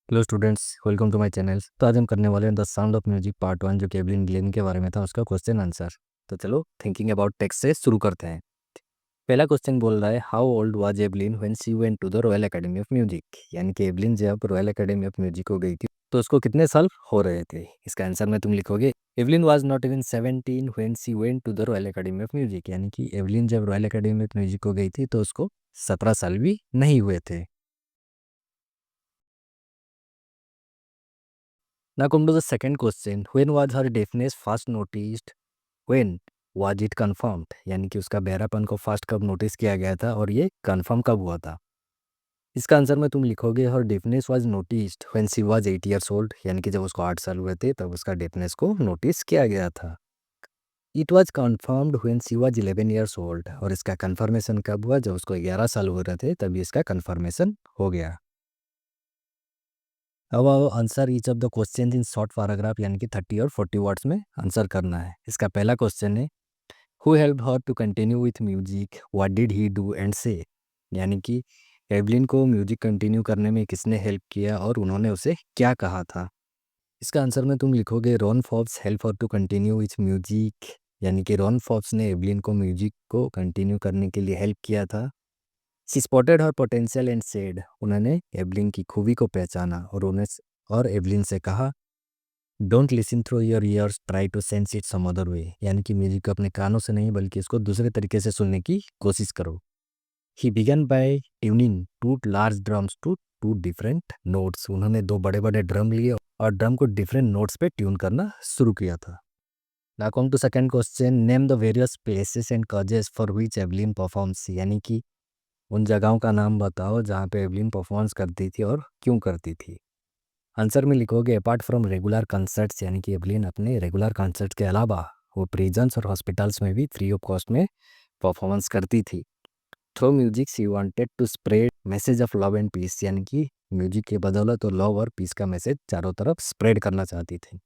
Hello students, welcome to my channel. तो आज हम करने वाले हैं the sound of music part 1, जो कि एवलिन ग्लेन के बारे में था, उसका क्वेश्चन आंसर। तो चलो थिंकिंग अबाउट टेक्स्ट से शुरू करते हैं। पहला क्वेश्चन बोल रहा है, how old was Evelyn when she went to the Royal Academy of Music. यानी कि एवलिन जब रॉयल एकेडमी ऑफ म्यूजिक को गई थी तो उसको कितने साल हो रहे थे। इसका आंसर में तुम लिखोगे, Evelyn was not even 17 when she went to the Royal Academy of Music. यानी कि एवलिन जब रॉयल एकेडमी ऑफ म्यूजिक को गई थी तो उसको 17 साल भी नहीं हुए थे। Now come to the second question. When was her deafness first noticed? When was it confirmed? यानी कि उसका बहरापन को फर्स्ट कब नोटिस किया गया था और ये कंफर्म कब हुआ था। इसका आंसर में तुम लिखोगे, her deafness was noticed when she was 8 years old. यानी कि जब उसको 8 साल हुए थे तब उसका डेफनेस को नोटिस किया गया था। It was confirmed when she was 11 years old. और इसका कंफर्मेशन कब हुआ? जब उसको 11 साल हो रहे थे तभी इसका कंफर्मेशन हो गया। अब आओ answer each of the question in short paragraph, यानी कि 30 और 40 वर्ड्स में आंसर करना है। इसका पहला क्वेश्चन है, who help her to continue with music, what did he do and say. यानी कि एवलिन को म्यूजिक कंटिन्यू करने में किसने हेल्प किया और उन्होंने उसे क्या कहा था। इसका आंसर में तुम लिखोगे, Ron Forbes help her to continue with music. यानी कि रॉन फॉब्स ने एवलिन को म्यूजिक को कंटिन्यू करने के लिए हेल्प किया था। She spotted her potential and said, उन्होंने एवलिन की खूबी को पहचाना और एवलिन से कहा, don't listen through your ears, try to sense it some other way. यानी कि म्यूजिक को अपने कानों से नहीं बल्कि इसको दूसरे तरीके से सुनने की कोशिश करो। He began by tuning to large drums to two different notes, उन्होंने दो बड़े बड़े ड्रम लिए और ड्रम को डिफरेंट नोट्स पे ट्यून करना शुरू किया था। Now come to second question, name the various places and causes for which Evelyn performs. यानी कि उन जगहों का नाम बताओ जहाँ पे एवलिन परफॉर्मेंस करती थी और क्यों करती थी। आंसर में लिखोगे, अपार्ट फ्रॉम रेगुलर कंसर्ट्स। यानी कि एवलिन अपने रेगुलर कंसर्ट्स के अलावा वो प्रिजन्स और हॉस्पिटल्स में भी फ्री ऑफ कॉस्ट में परफॉर्मेंस करती थी। Through music she wanted to spread message of love and peace. यानी कि म्यूजिक के बदौलत वो लव और पीस का मैसेज चारों तरफ स्प्रेड करना चाहती थी।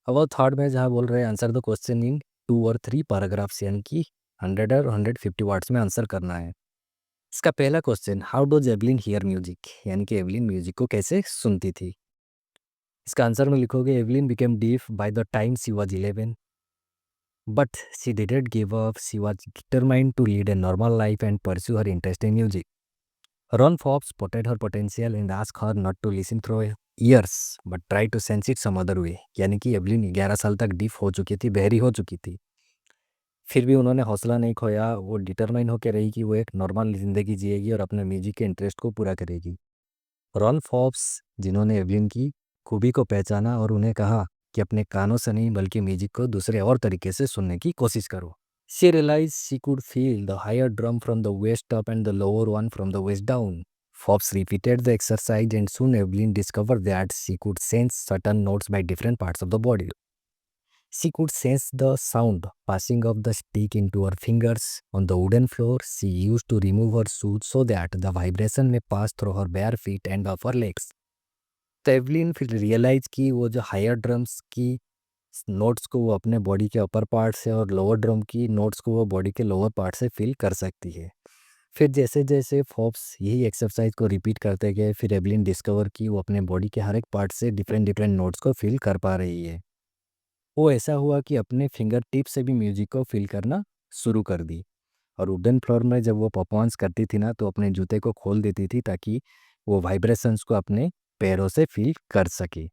अब वो थर्ड में जहाँ बोल रहे हैं, आंसर द क्वेश्चन इन 2 और 3 पैराग्राफ्स। यानी कि 100 और 150 वर्ड्स में आंसर करना है। इसका पहला question, how dose Evelyn here music. यानी कि एवलिन म्यूजिक को कैसे सुनती थी। इसका आंसर में लिखोगे, Evelyn became deaf by the time she was 11, but she didn't give up, she was determined to lead a normal life and pursue her interest in music. Ron Forbes spotted her potential and asked her not to listen through ears but try to sense it some other way। यानी कि Evelyn 11 साल तक deaf हो चुकी थी, बहरी हो चुकी थी, फिर भी उन्होंने हौसला नहीं खोया। वो डिटरमाइन होकर रही कि वो एक नॉर्मल ज़िंदगी जिएगी और अपने म्यूजिक के इंटरेस्ट को पूरा करेगी। रॉन फॉब्स, जिन्होंने एवलिन की खूबी को पहचाना और उन्हें कहा कि अपने कानों से नहीं बल्कि म्यूजिक को दूसरे और तरीके से सुनने की कोशिश करो। She realized she could feel the higher drum from the waist up and the lower one from the waist down. Forbes repeated the exercise and soon Evelyn discovered that she could sense certain notes by different parts of the body. She could sense the sound passing of the stick into her fingers on the wooden floor. She used to remove her shoes so that the vibration may pass through her bare feet and up her legs. तो Evelyn फिर realise की वो जो higher drums की notes को वो अपने body के अपर पार्ट से और लोअर ड्रम की नोट्स को वो बॉडी के लोअर पार्ट से फील कर सकती है। फिर जैसे जैसे फॉब्स यही एक्सरसाइज को रिपीट करते गए, फिर एवलिन डिस्कवर की वो अपने बॉडी के हर एक पार्ट से डिफरेंट डिफरेंट नोट्स को फील कर पा रही है। वो ऐसा हुआ कि अपने फिंगर टिप से भी म्यूजिक को फील करना शुरू कर दी। और वुडन फ्लोर में जब वो परफॉर्मेंस करती थी ना, तो अपने जूते को खोल देती थी ताकि वो वाइब्रेशंस को अपने पैरों से फील कर सके।